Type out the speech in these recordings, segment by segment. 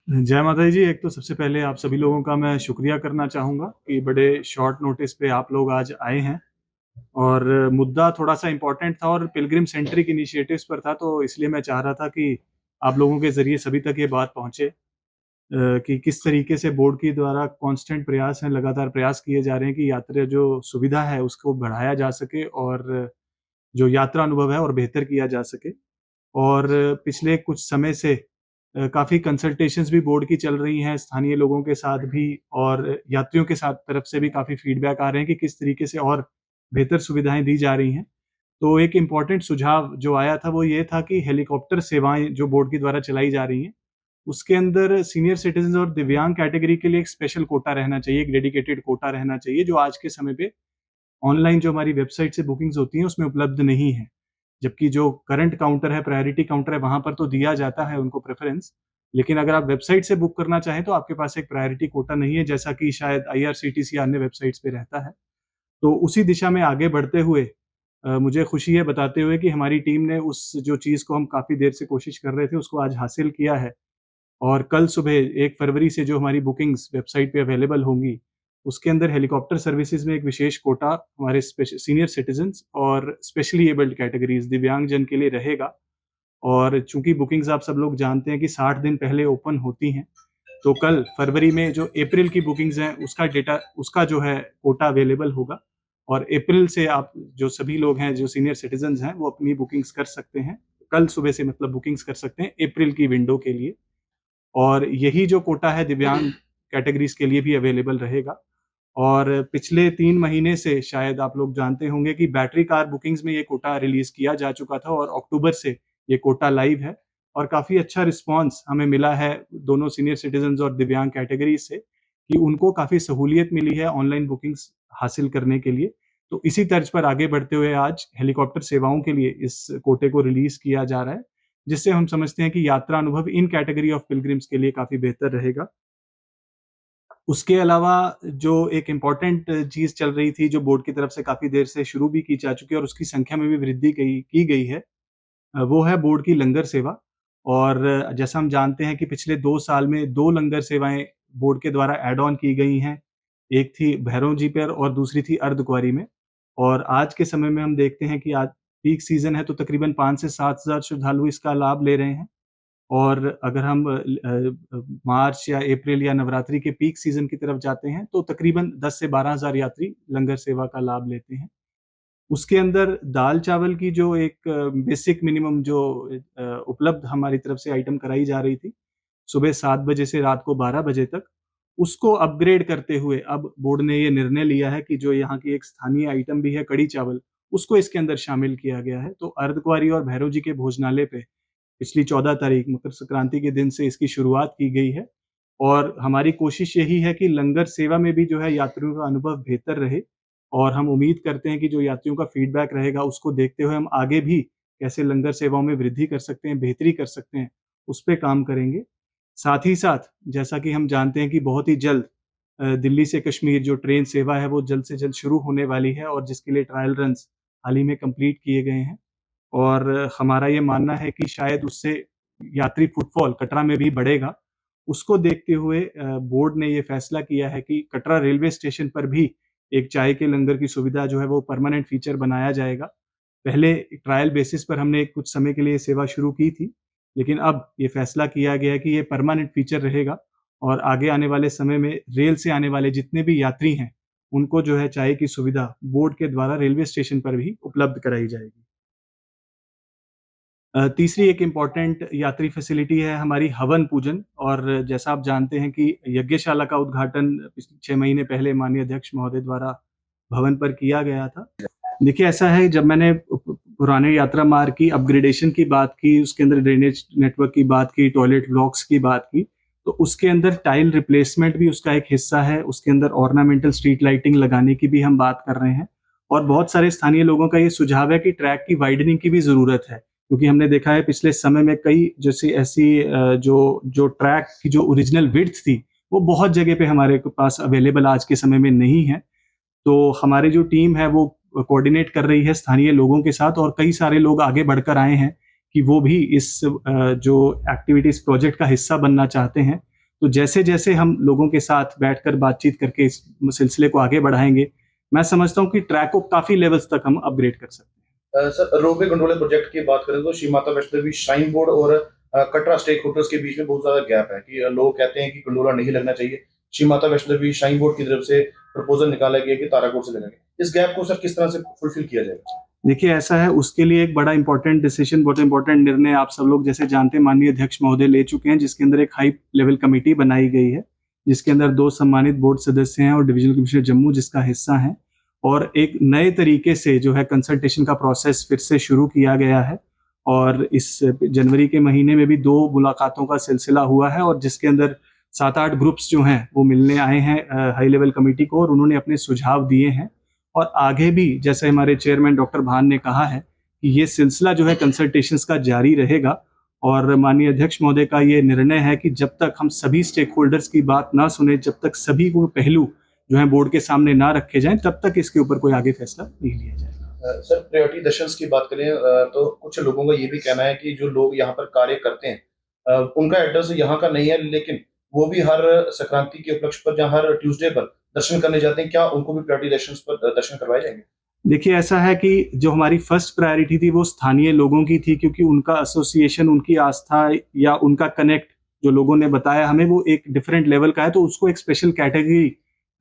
जय माता दी जी। एक तो सबसे पहले आप सभी लोगों का मैं शुक्रिया करना चाहूँगा कि बड़े शॉर्ट नोटिस पे आप लोग आज आए हैं और मुद्दा थोड़ा-सा इम्पोर्टेंट था और पिलग्रिम सेंट्रिक इनिशिएटिव्स पर था, तो इसलिए मैं चाह रहा था कि आप लोगों के ज़रिए सभी तक ये बात पहुँचे कि किस तरीके से बोर्ड के द्वारा कांस्टेंट प्रयास हैं, लगातार प्रयास किए जा रहे हैं कि यात्रा जो सुविधा है, उसको बढ़ाया जा सके और जो यात्रा अनुभव है और बेहतर किया जा सके। और पिछले कुछ समय से काफ़ी कंसल्टेशंस भी बोर्ड की चल रही हैं, स्थानीय लोगों के साथ भी और यात्रियों के साथ तरफ से भी काफ़ी फीडबैक आ रहे हैं कि किस तरीके से और बेहतर सुविधाएँ दी जा रही हैं। तो एक इम्पोर्टेंट सुझाव जो आया था वो ये था कि हेलीकॉप्टर सेवाएँ जो बोर्ड के द्वारा चलाई जा रही हैं, उसके अंदर सीनियर सिटीज़न्स और दिव्यांग कैटेगरी के लिए एक स्पेशल कोटा रहना चाहिए, एक डेडिकेटेड कोटा रहना चाहिए, जो आज के समय पे ऑनलाइन जो हमारी वेबसाइट से बुकिंग्स होती हैं, उसमें उपलब्ध नहीं है। जबकि जो करंट काउंटर है, प्रायोरिटी काउंटर है, वहाँ पर तो दिया जाता है उनको प्रेफ़रेंस, लेकिन अगर आप वेबसाइट से बुक करना चाहें, तो आपके पास एक प्रायोरिटी कोटा नहीं है, जैसा कि शायद आईआरसीटीसी या अन्य वेबसाइट्स पे रहता है। तो उसी दिशा में आगे बढ़ते हुए मुझे खुशी है बताते हुए कि हमारी टीम ने उस जो चीज़ को हम काफ़ी देर से कोशिश कर रहे थे, उसको आज हासिल किया है और कल सुबह 1 फरवरी से जो हमारी बुकिंग्स वेबसाइट पे अवेलेबल होंगी, उसके अंदर हेलीकॉप्टर सर्विसेज़ में एक विशेष कोटा हमारे सीनियर सिटीज़न्स और स्पेशली एबल्ड कैटेगरीज़ दिव्यांगजन के लिए रहेगा। और चूँकि बुकिंग्स आप सब लोग जानते हैं कि 60 दिन पहले ओपन होती हैं, तो कल फरवरी में जो अप्रैल की बुकिंग्स हैं, उसका जो है कोटा अवेलेबल होगा और अप्रैल से आप जो सभी लोग हैं, जो सीनियर सिटीज़न्स हैं, वो अपनी बुकिंग्स कर सकते हैं। कल सुबह से मतलब बुकिंग्स कर सकते हैं अप्रैल की विंडो के लिए और यही जो कोटा है दिव्यांग कैटेगरीज़ के लिए भी अवेलेबल रहेगा। और पिछले 3 महीने से शायद आप लोग जानते होंगे कि बैटरी कार बुकिंग्स में ये कोटा रिलीज़ किया जा चुका था और अक्टूबर से ये कोटा लाइव है और काफ़ी अच्छा रिस्पॉन्स हमें मिला है दोनों सीनियर सिटीज़न्स और दिव्यांग कैटेगरीज़ से कि उनको काफ़ी सहूलियत मिली है ऑनलाइन बुकिंग्स हासिल करने के लिए। तो इसी तर्ज पर आगे बढ़ते हुए आज हेलीकॉप्टर सेवाओं के लिए इस कोटे को रिलीज़ किया जा रहा है, जिससे हम समझते हैं कि यात्रा अनुभव इन कैटेगरी ऑफ पिलग्रिम्स के लिए काफ़ी बेहतर रहेगा। उसके अलावा जो एक इम्पोर्टेंट चीज़ चल रही थी, जो बोर्ड की तरफ से काफ़ी देर से शुरू भी की जा चुकी है और उसकी संख्या में भी वृद्धि की गई है, वो है बोर्ड की लंगर सेवा और जैसा हम जानते हैं कि पिछले 2 साल में 2 लंगर सेवाएँ बोर्ड के द्वारा ऐड ऑन की गई हैं। एक थी भैरव जी पर और दूसरी थी अर्धकुँवारी में और आज के समय में हम देखते हैं कि आज पीक सीज़न है, तो तकरीबन 5 से 7 हज़ार श्रद्धालु इसका लाभ ले रहे हैं। और अगर हम मार्च या अप्रैल या नवरात्रि के पीक सीज़न की तरफ जाते हैं, तो तकरीबन 10 से 12 हज़ार यात्री लंगर सेवा का लाभ लेते हैं। उसके अंदर दाल-चावल की जो एक बेसिक मिनिमम जो उपलब्ध हमारी तरफ से आइटम कराई जा रही थी, सुबह 7 बजे से रात को 12 बजे तक, उसको अपग्रेड करते हुए अब बोर्ड ने ये निर्णय लिया है कि जो यहाँ की एक स्थानीय आइटम भी है कढ़ी चावल, उसको इसके अंदर शामिल किया गया है। तो अर्धकुँवारी और भैरव जी के भोजनालय पे पिछली 14 तारीख मकर संक्रांति के दिन से इसकी शुरुआत की गई है और हमारी कोशिश यही है कि लंगर सेवा में भी जो है यात्रियों का अनुभव बेहतर रहे और हम उम्मीद करते हैं कि जो यात्रियों का फीडबैक रहेगा उसको देखते हुए हम आगे भी कैसे लंगर सेवाओं में वृद्धि कर सकते हैं, बेहतरी कर सकते हैं, उस पे काम करेंगे। साथ ही साथ जैसा कि हम जानते हैं कि बहुत ही जल्द दिल्ली से कश्मीर जो ट्रेन सेवा है वो जल्द से जल्द शुरू होने वाली है और जिसके लिए ट्रायल रन्स हाल ही में कंप्लीट किए गए हैं। और हमारा ये मानना है कि शायद उससे यात्री फुटफॉल कटरा में भी बढ़ेगा। उसको देखते हुए बोर्ड ने ये फैसला किया है कि कटरा रेलवे स्टेशन पर भी एक चाय के लंगर की सुविधा जो है वो परमानेंट फीचर बनाया जाएगा। पहले ट्रायल बेसिस पर हमने कुछ समय के लिए सेवा शुरू की थी, लेकिन अब ये फैसला किया गया है कि ये परमानेंट फीचर रहेगा और आगे आने वाले समय में रेल से आने वाले जितने भी यात्री हैं, उनको जो है चाय की सुविधा बोर्ड के द्वारा रेलवे स्टेशन पर भी उपलब्ध कराई जाएगी। तीसरी एक इम्पोर्टेंट यात्री फैसिलिटी है हमारी हवन पूजन और जैसा आप जानते हैं कि यज्ञशाला का उद्घाटन पिछले 6 महीने पहले माननीय अध्यक्ष महोदय द्वारा भवन पर किया गया था। देखिए ऐसा है जब मैंने पुराने यात्रा मार्ग की अपग्रेडेशन की बात की, उसके अंदर ड्रेनेज नेटवर्क की बात की, टॉयलेट ब्लॉक्स की बात की, तो उसके अंदर टाइल रिप्लेसमेंट भी उसका एक हिस्सा है, उसके अंदर ऑर्नामेंटल स्ट्रीट लाइटिंग लगाने की भी हम बात कर रहे हैं और बहुत सारे स्थानीय लोगों का ये सुझाव है कि ट्रैक की वाइडनिंग की भी ज़रूरत है। क्योंकि हमने देखा है पिछले समय में कई जैसी ऐसी जो जो ट्रैक की जो ओरिजिनल विड्थ थी, वो बहुत जगह पे हमारे पास अवेलेबल आज के समय में नहीं है। तो हमारी जो टीम है वो कोऑर्डिनेट कर रही है स्थानीय लोगों के साथ और कई सारे लोग आगे बढ़कर आए हैं कि वो भी इस जो एक्टिविटीज़ प्रोजेक्ट का हिस्सा बनना चाहते हैं। तो जैसे-जैसे हम लोगों के साथ बैठकर बातचीत करके इस सिलसिले को आगे बढ़ाएँगे, मैं समझता हूँ कि ट्रैक को काफ़ी लेवल्स तक हम अपग्रेड कर सकते हैं। सर, रोपवे गंडोला प्रोजेक्ट की बात करें तो श्री माता वैष्णो देवी श्राइन बोर्ड और कटरा स्टेक होल्डर्स के बीच में बहुत ज़्यादा गैप है कि लोग कहते हैं कि गंडोला नहीं लगना चाहिए। श्री माता वैष्णो देवी श्राइन बोर्ड की तरफ से प्रपोज़ल निकाला गया कि ताराकोट से लगाएँगे। इस गैप को सर किस तरह से फुलफ़िल किया जाएगा? देखिए, ऐसा है, उसके लिए एक बड़ा इम्पोर्टेंट डिसीजन, बहुत इम्पोर्टेंट निर्णय आप सब लोग जैसे जानते हैं माननीय अध्यक्ष महोदय ले चुके हैं, जिसके अंदर एक हाई लेवल कमेटी बनाई गई है, जिसके अंदर 2 सम्मानित बोर्ड सदस्य हैं और डिविजनल कमिश्नर जम्मू जिसका हिस्सा हैं। और एक नए तरीके से जो है कंसल्टेशन का प्रोसेस फिर से शुरू किया गया है और इस जनवरी के महीने में भी 2 मुलाकातों का सिलसिला हुआ है और जिसके अंदर 7-8 ग्रुप्स जो हैं, वो मिलने आए हैं हाई लेवल कमेटी को और उन्होंने अपने सुझाव दिए हैं। और आगे भी जैसे हमारे चेयरमैन डॉक्टर भान ने कहा है कि ये सिलसिला जो है कंसल्टेशंस का जारी रहेगा और माननीय अध्यक्ष महोदय का ये निर्णय है कि जब तक हम सभी स्टेक होल्डर्स की बात ना सुने, जब तक सभी को पहलू जो है बोर्ड के सामने ना रखे जाएं, तब तक इसके ऊपर कोई आगे फैसला नहीं लिया जाएगा। सर, प्रायोरिटी दर्शन्स की बात करें तो कुछ लोगों का ये भी कहना है कि जो लोग यहाँ पर कार्य करते हैं उनका एड्रेस यहाँ का नहीं है, लेकिन वो भी हर संक्रांति के उपलक्ष्य पर या हर ट्यूसडे पर दर्शन करने जाते हैं। क्या उनको भी प्रायोरिटी दर्शन्स पर दर्शन करवाए जाएँगे? देखिए, ऐसा है कि जो हमारी फर्स्ट प्रायोरिटी थी वो स्थानीय लोगों की थी क्योंकि उनका एसोसिएशन, उनकी आस्था या उनका कनेक्ट जो लोगों ने बताया हमें वो एक डिफरेंट लेवल का है, तो उसको एक स्पेशल कैटेगरी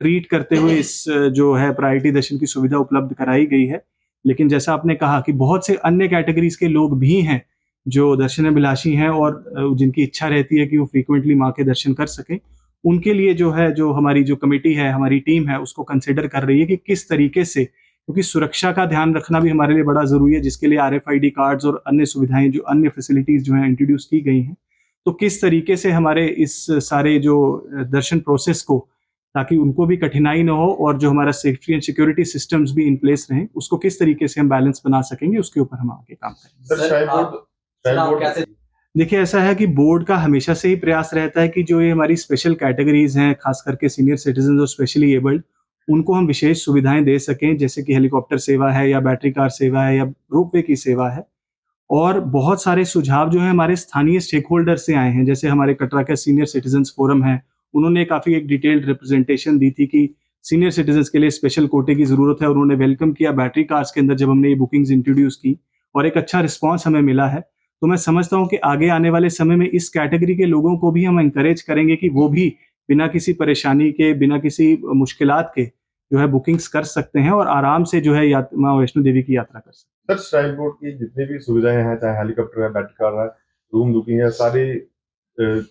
ट्रीट करते हुए इस जो है प्रायोरिटी दर्शन की सुविधा उपलब्ध कराई गई है। लेकिन जैसा आपने कहा कि बहुत से अन्य कैटेगरीज के लोग भी हैं जो दर्शनाभिलाषी हैं और जिनकी इच्छा रहती है कि वो फ्रीक्वेंटली माँ के दर्शन कर सकें। उनके लिए जो है, जो हमारी जो कमेटी है, हमारी टीम है, उसको कंसिडर कर रही है कि किस तरीके से, क्योंकि सुरक्षा का ध्यान रखना भी हमारे लिए बड़ा ज़रूरी है, जिसके लिए आरएफआईडी कार्ड्स और अन्य सुविधाएँ, जो अन्य फैसिलिटीज़ जो हैं इंट्रोड्यूस की गई हैं। तो किस तरीके से हमारे इस सारे जो दर्शन प्रोसेस को, ताकि उनको भी कठिनाई ना हो और जो हमारा सेफ्टी एंड सिक्योरिटी सिस्टम्स भी इन प्लेस रहें, उसको किस तरीके से हम बैलेंस बना सकेंगे, उसके ऊपर हम आगे काम करेंगे। सर, श्राइन बोर्ड कैसे? देखिए, ऐसा है कि बोर्ड का हमेशा से ही प्रयास रहता है कि जो ये हमारी स्पेशल कैटेगरीज़ हैं, खास करके सीनियर सिटीज़न्स और स्पेशली एबल्ड, उनको हम विशेष सुविधाएँ दे सकें, जैसे कि हेलीकॉप्टर सेवा है या बैटरी कार सेवा है या रोपवे की सेवा है। और बहुत सारे सुझाव जो हैं हमारे स्थानीय स्टेक होल्डर से आए हैं, जैसे हमारे कटरा का सीनियर सिटीज़न्स फोरम है, उन्होंने काफ़ी एक डिटेल्ड रिप्रेजेंटेशन दी थी कि सीनियर सिटीज़न्स के लिए स्पेशल कोटे की ज़रूरत है और उन्होंने वेलकम किया बैटरी कार्स के अंदर जब हमने ये बुकिंग्स इंट्रोड्यूस की और एक अच्छा रिस्पॉन्स हमें मिला है। तो मैं समझता हूँ कि आगे आने वाले समय में इस कैटेगरी के लोगों को भी हम एनकरेज करेंगे कि वो भी बिना किसी परेशानी के, बिना किसी मुश्किलात के जो है बुकिंग्स कर सकते हैं और आराम से जो है माँ वैष्णो देवी की यात्रा कर सकते हैं। सर, श्राइन बोर्ड की जितनी भी सुविधाएं हैं, चाहे हेलीकॉप्टर है, बैटरी कार है, रूम बुकिंग है, सारी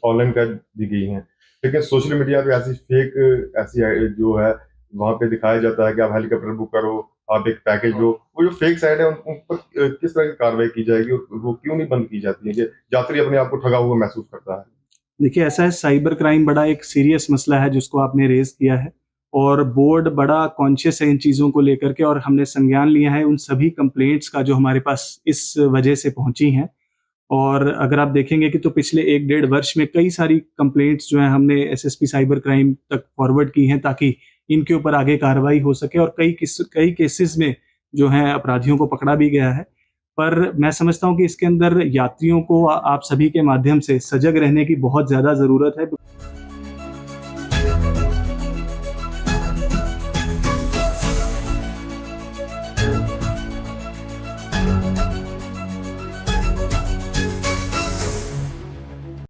ऑनलाइन कर दी गई हैं। लेकिन सोशल मीडिया पे जो है वहाँ पे दिखाया जाता है कि आप हेलीकॉप्टर बुक करो, आप एक पैकेज लो। वो जो फेक साइट है उन पर किस तरह की कार्रवाई की जाएगी और वो क्यों नहीं बंद की जाती है कि यात्री अपने आप को ठगा हुआ महसूस करता है? देखिए, ऐसा है, साइबर क्राइम बड़ा एक सीरियस मसला है जिसको आपने रेज़ किया है और बोर्ड बड़ा कॉन्शियस है इन चीज़ों को लेकर के और हमने संज्ञान लिया है उन सभी कंप्लेंट्स का जो हमारे पास इस वजह से पहुँची हैं। और अगर आप देखेंगे कि तो पिछले 1 डेढ़ वर्ष में कई सारी कंप्लेंट्स जो हैं हमने एसएसपी साइबर क्राइम तक फॉरवर्ड की हैं ताकि इनके ऊपर आगे कार्रवाई हो सके और कई केसेस में जो है अपराधियों को पकड़ा भी गया है। पर मैं समझता हूँ कि इसके अंदर यात्रियों को आप सभी के माध्यम से सजग रहने की बहुत ज़्यादा ज़रूरत है।